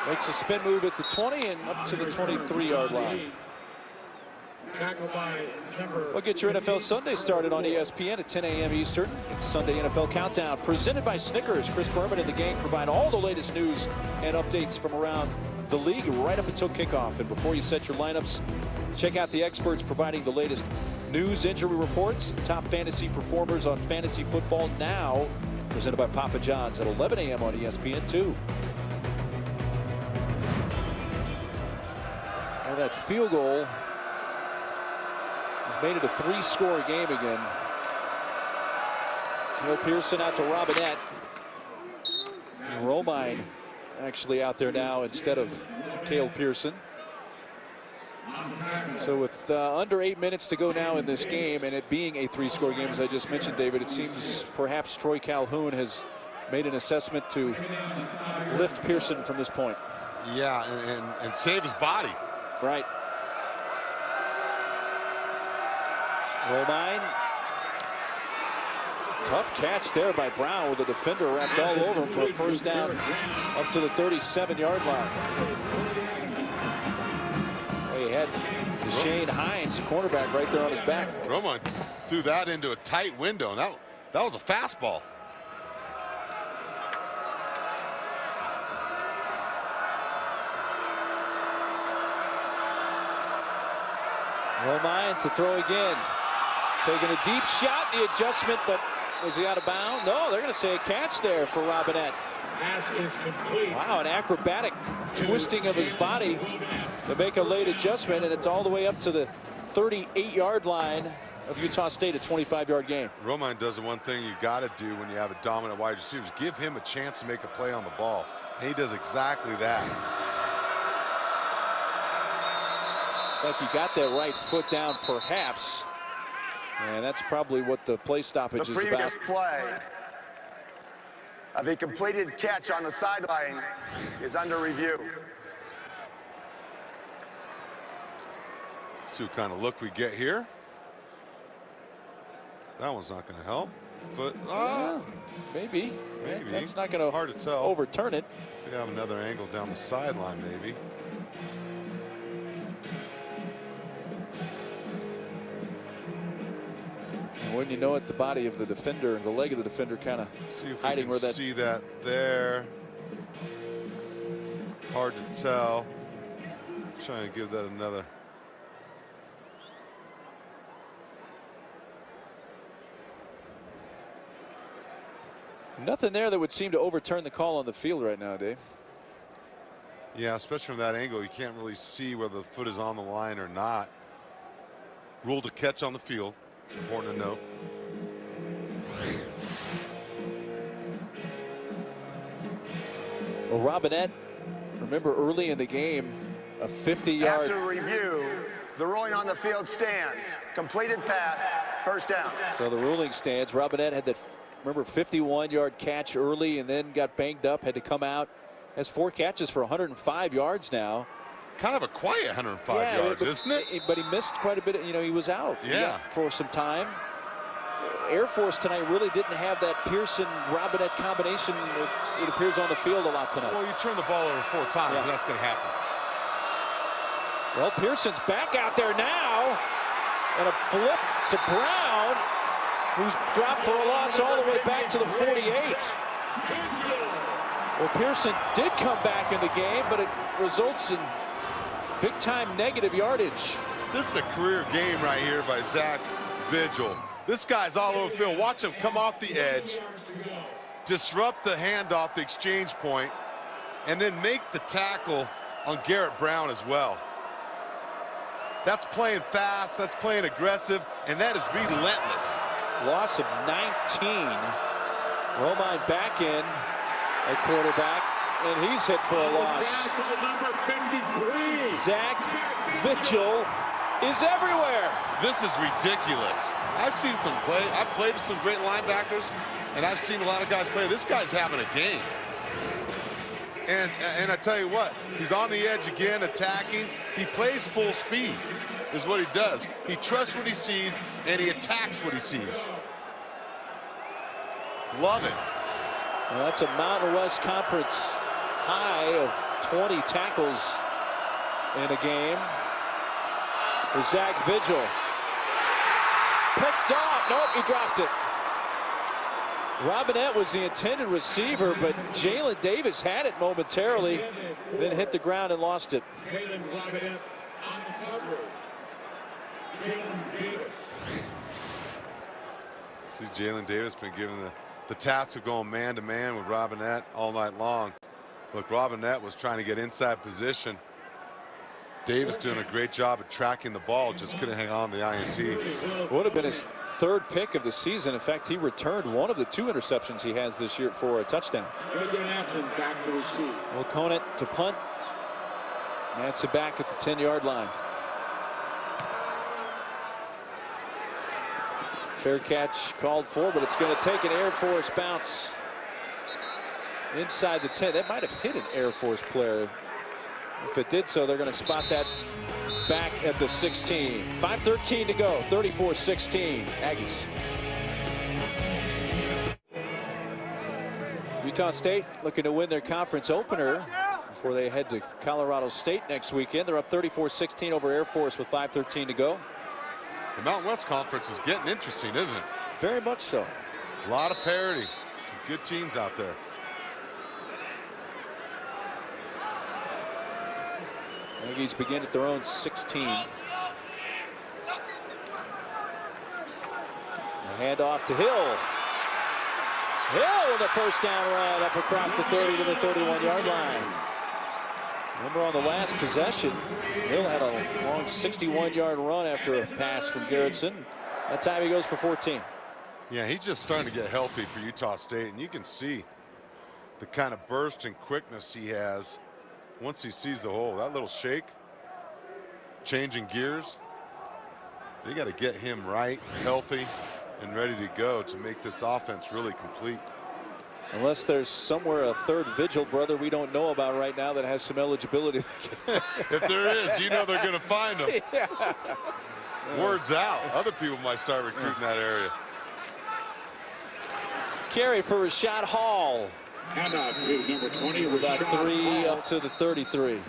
Makes a spin move at the 20 and up to the 23-yard line. We'll get your NFL Sunday started on ESPN at 10 a.m. Eastern. It's Sunday NFL Countdown presented by Snickers. Chris Berman and the gang provide all the latest news and updates from around the league right up until kickoff. And before you set your lineups, check out the experts providing the latest news, injury reports, top fantasy performers on fantasy football now. Presented by Papa John's at 11 a.m. on ESPN2. And that field goal has made it a 3-score game again. Cale Pearson out to Robinette. And Romine actually out there now instead of Cale Pearson. So with under 8 minutes to go now in this game, and it being a 3-score game, as I just mentioned, David, it seems perhaps Troy Calhoun has made an assessment to lift Pearson from this point. Yeah, and save his body. Right. Romine. Tough catch there by Brown with the defender wrapped all over him for a first down up to the 37-yard line. He had Shane Hines, the cornerback, right there on his back. Romine threw that into a tight window, and that was a fastball. Romine to throw again. Taking a deep shot, the adjustment, but was he out of bounds? No, they're going to say a catch there for Robinette. Wow, an acrobatic twisting of his body to make a late adjustment, and it's all the way up to the 38-yard line of Utah State, a 25-yard gain. Romine does the one thing you got to do when you have a dominant wide receiver, give him a chance to make a play on the ball, and he does exactly that. It's like he got that right foot down, perhaps, and that's probably what the play stoppage is about. The previous play of a completed catch on the sideline is under review. See what kind of look we get here. That one's not going to help. Foot. Maybe. Maybe. That's not going to hard to tell. Overturn it. We have another angle down the sideline, maybe. When you know it, the body of the defender, the leg of the defender kind of hiding where that. See that there. Hard to tell. Trying to give that another. Nothing there that would seem to overturn the call on the field right now, Dave. Yeah, especially from that angle, you can't really see whether the foot is on the line or not. Rule to catch on the field. It's important to note. Well, Robinette, remember early in the game, a 50-yard. After review, the ruling on the field stands. Completed pass, first down. So the ruling stands. Robinette had that, remember, 51-yard catch early and then got banged up, had to come out. Has 4 catches for 105 yards now. Kind of a quiet 105 yards, isn't it? But he missed quite a bit. You know, he was out for some time. Air Force tonight really didn't have that Pearson-Robinette combination. It appears on the field a lot tonight. Well, you turn the ball over 4 times, and that's going to happen. Well, Pearson's back out there now. And a flip to Brown, who's dropped for a loss all the way back to the 48. Well, Pearson did come back in the game, but it results in big-time negative yardage. This is a career game right here by Zach Vigil. This guy's all over the field. Watch him come off the edge, disrupt the handoff, the exchange point, and then make the tackle on Garrett Brown as well. That's playing fast, that's playing aggressive, and that is relentless. Loss of 19. Romine back in at quarterback, and he's hit for a loss. Zach Vigil is everywhere. This is ridiculous. I've seen some play. I've played with some great linebackers. And I've seen a lot of guys play. This guy's having a game. And I tell you what, he's on the edge again, attacking. He plays full speed, is what he does. He trusts what he sees, and he attacks what he sees. Love it. Well, that's a Mountain West Conference high of 20 tackles in a game for Zach Vigil. Picked off. Nope, he dropped it. Robinette was the intended receiver, but Jalen Davis had it momentarily, then hit the ground and lost it. See, Jalen Davis been given the task of going man-to-man with Robinette all night long. Look, Robinette was trying to get inside position. Davis doing a great job at tracking the ball, just couldn't hang on to the INT. Would have been his third pick of the season. In fact, he returned one of the 2 interceptions he has this year for a touchdown. Will Conant to punt. That's it back at the 10-yard line. Fair catch called for, but it's going to take an Air Force bounce inside the 10. That might have hit an Air Force player. If it did so, they're going to spot that back at the 16. 5:13 to go. 34-16. Aggies. Utah State looking to win their conference opener before they head to Colorado State next weekend. They're up 34-16 over Air Force with 5:13 to go. The Mountain West Conference is getting interesting, isn't it? Very much so. A lot of parity. Some good teams out there. Aggies begin at their own 16. A handoff to Hill. Hill with a first down run up across the 30 to the 31-yard line. Remember on the last possession, Hill had a long 61-yard run after a pass from Garrettson. That time he goes for 14. Yeah, he's just starting to get healthy for Utah State, and you can see the kind of burst and quickness he has once he sees the hole. That little shake, changing gears. They got to get him right, healthy, and ready to go to make this offense really complete. Unless there's somewhere a third Vigil brother we don't know about right now that has some eligibility. If there is, you know they're going to find him. Yeah. Word's out. Other people might start recruiting that area. Carry for Rashad Hall. Handoff to number 20. About 3 up to the 33.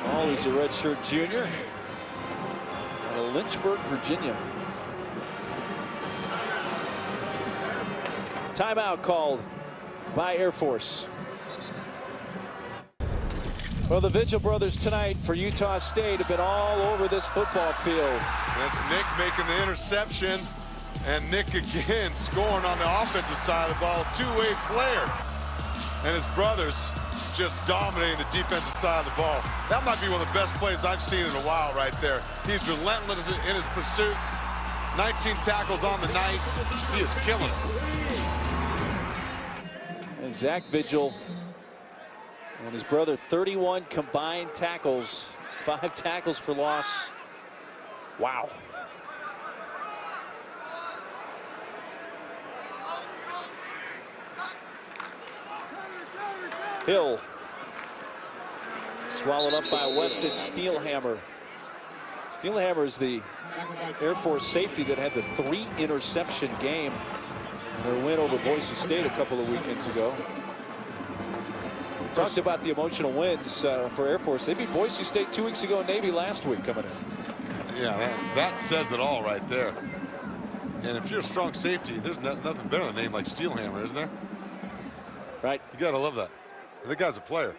Hall is a redshirt junior out of Lynchburg, Virginia. Timeout called by Air Force. Well, the Vigil brothers tonight for Utah State have been all over this football field. That's Nick making the interception, and Nick again scoring on the offensive side of the ball. Two-way player, and his brothers just dominating the defensive side of the ball. That might be one of the best plays I've seen in a while right there. He's relentless in his pursuit. 19 tackles on the night. He is killing it. And Zach Vigil and his brother, 31 combined tackles, 5 tackles for loss. Wow. Hill swallowed up by Weston Steelhammer. Steelhammer is the Air Force safety that had the 3 interception game in their win over Boise State a couple of weekends ago. We talked about the emotional wins for Air Force. They beat Boise State 2 weeks ago, Navy last week coming in. Yeah, that says it all right there. And if you're a strong safety, there's nothing better than a name like Steelhammer, isn't there? Right. You got to love that. And the guy's a player.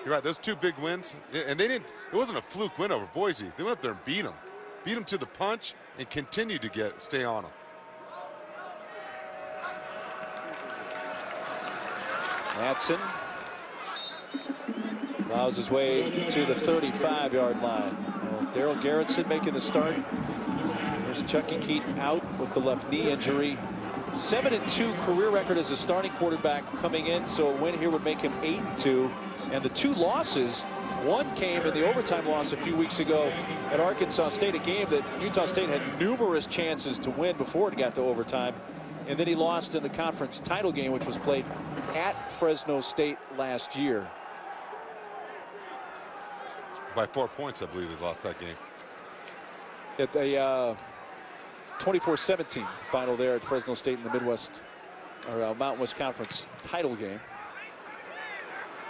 You're right, those 2 big wins. And they didn't, it wasn't a fluke win over Boise. They went up there and beat them. Beat them to the punch and continued to stay on them. Madsen allows his way to the 35-yard line. Well, Daryl Garrettson making the start. There's Chucky Keaton out with the left knee injury. 7-2 career record as a starting quarterback coming in, so a win here would make him 8-2. And the 2 losses One came in the overtime loss a few weeks ago at Arkansas State, a game that Utah State had numerous chances to win before it got to overtime. And then he lost in the conference title game, which was played at Fresno State last year. By 4 points, I believe they lost that game. At the 24-17 final there at Fresno State in the Midwest, or Mountain West Conference title game.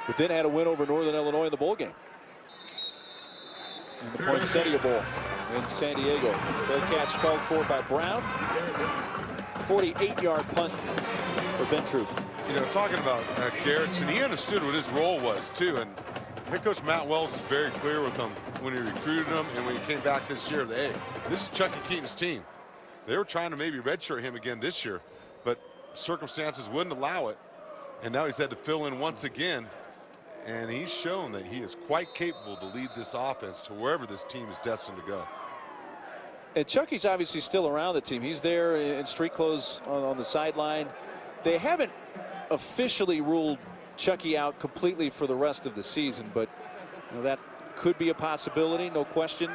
But then had a win over Northern Illinois in the bowl game. In the Poinsettia Bowl in San Diego. Fair catch called for by Brown. 48-yard punt for Bentrup. You know, talking about Garrettson, he understood what his role was too, and head coach Matt Wells was very clear with him when he recruited him and when he came back this year. That, hey, this is Chucky Keaton's team. They were trying to maybe redshirt him again this year, but circumstances wouldn't allow it, and now he's had to fill in once again. And he's shown that he is quite capable to lead this offense to wherever this team is destined to go. And Chucky's obviously still around the team. He's there in street clothes on the sideline. They haven't officially ruled Chucky out completely for the rest of the season, but you know, that could be a possibility, no question.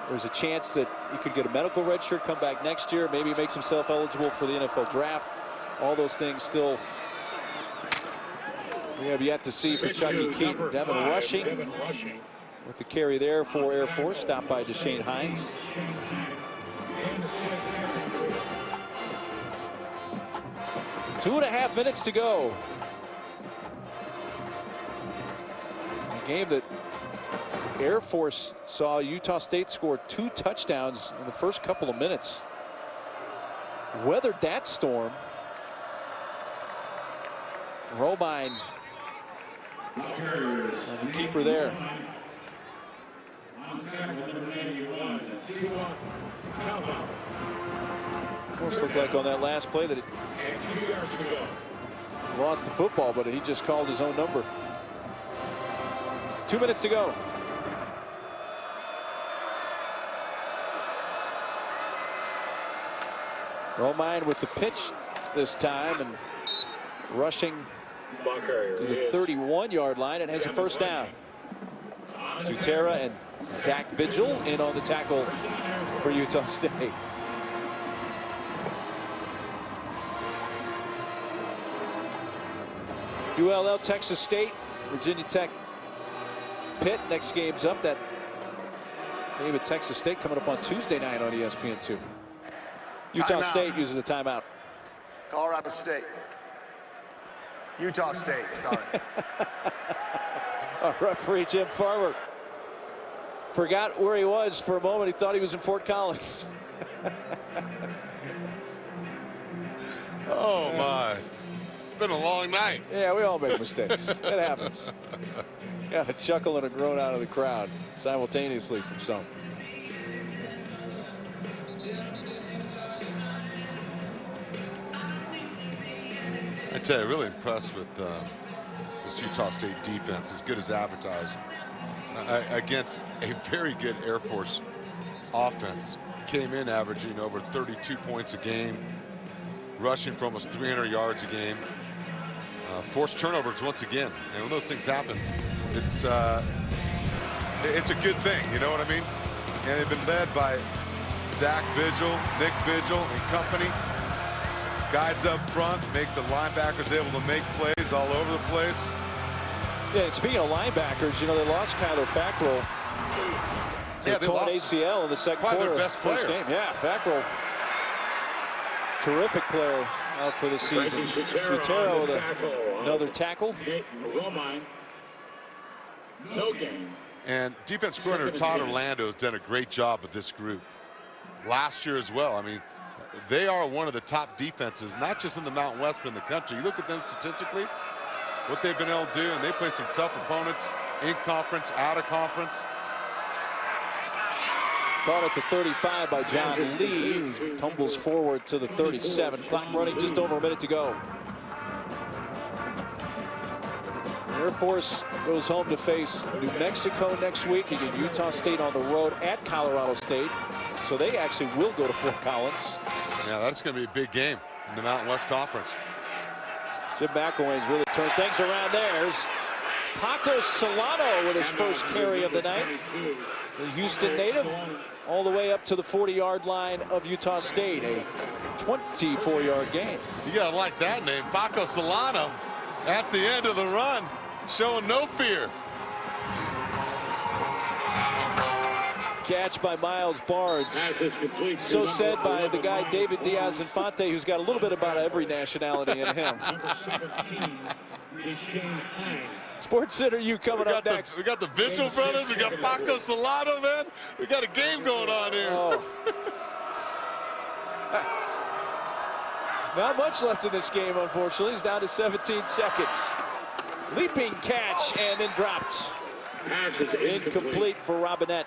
There's a chance that he could get a medical red shirt, come back next year, maybe makes himself eligible for the NFL draft. All those things still we have yet to see for Chucky Keaton. Devin Rushing with the carry there for Air Force, stopped by Deshane Hines. Two and a half minutes to go. A game that Air Force saw Utah State score 2 touchdowns in the first couple of minutes. Weathered that storm. Robine, and the keeper there. Almost looked like on that last play that it lost the football, but he just called his own number. 2 minutes to go. Romine with the pitch this time, and rushing to the 31-yard line, and has a first down. Zutera and Zach Vigil in on the tackle for Utah State. ULL, Texas State, Virginia Tech, Pitt. Next game's up. That game at Texas State coming up on Tuesday night on ESPN2. Utah State uses a timeout. Colorado State. Utah State, sorry. Our referee, Jim Farmer, forgot where he was for a moment. He thought he was in Fort Collins. Oh, my. It's been a long night. Yeah, we all make mistakes. It happens. Got a chuckle and a groan out of the crowd simultaneously from some. I tell you, really impressed with this Utah State defense, as good as advertised, against a very good Air Force offense. Came in averaging over 32 points a game, rushing for almost 300 yards a game. Forced turnovers once again, and when those things happen, it's a good thing, you know what I mean? And they've been led by Zach Vigil, Nick Vigil, and company. Guys up front make the linebackers able to make plays all over the place. Yeah, and speaking of linebackers, you know, they lost Kyler Fackrell to a torn ACL in the second quarter. Their best player. Game. Yeah, Fackrell, terrific player out for the season. Zutero with another tackle. No game. And defense coordinator Todd Orlando has done a great job with this group. Last year as well. I mean, they are one of the top defenses, not just in the Mountain West, but in the country. You look at them statistically, what they've been able to do, and they play some tough opponents in conference, out of conference. Caught at the 35 by John Lee, who tumbles forward to the 37. Clock running, just over a minute to go. Air Force goes home to face New Mexico next week. Again, Utah State on the road at Colorado State. So they actually will go to Fort Collins. Yeah, that's going to be a big game in the Mountain West Conference. Jim McElwain's really turned things around there. There's Paco Solano with his first carry of the night. The Houston native all the way up to the 40-yard line of Utah State. A 24-yard gain. You gotta like that name, Paco Solano, at the end of the run, showing no fear. Catch by Miles Barnes. So said by the guy David Diaz-Infante, who's got a little bit about every nationality in him. Sports Center U coming up next. We got the Vigil brothers. We got Paco Solano, man. We got a game going on here. Oh. Not much left in this game, unfortunately. He's down to 17 seconds. Leaping catch and then dropped. Incomplete for Robinette.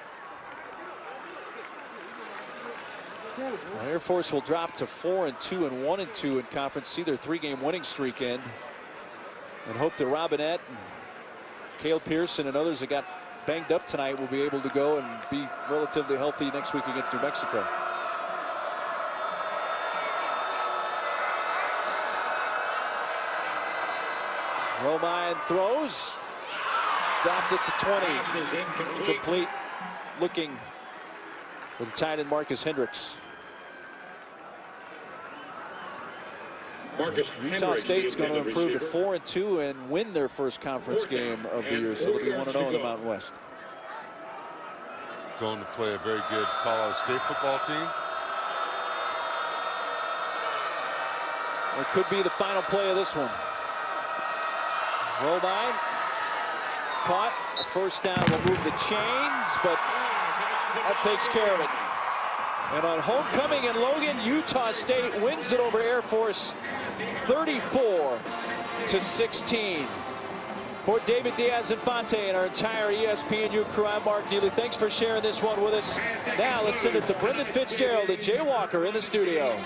Air Force will drop to 4-2 and 1-2 in conference. See their 3-game winning streak end. And hope that Robinette and Cale Pearson and others that got banged up tonight will be able to go and be relatively healthy next week against New Mexico. Romine throws. Dropped it to 20. Complete. Looking for the tight end Marcus Hendricks. Utah State's going to improve to 4-2 and win their first conference game of the year, so they'll be 1-0 in the Mountain West. Going to play a very good Colorado State football team. It could be the final play of this one. Romine caught. A first down will move the chains, but that takes care of it. And on homecoming in Logan, Utah State wins it over Air Force 34-16. For David Diaz-Infante and our entire ESPNU crew, I'm Mark Neely. Thanks for sharing this one with us. Now let's send it to Brendan Fitzgerald and Jay Walker in the studio.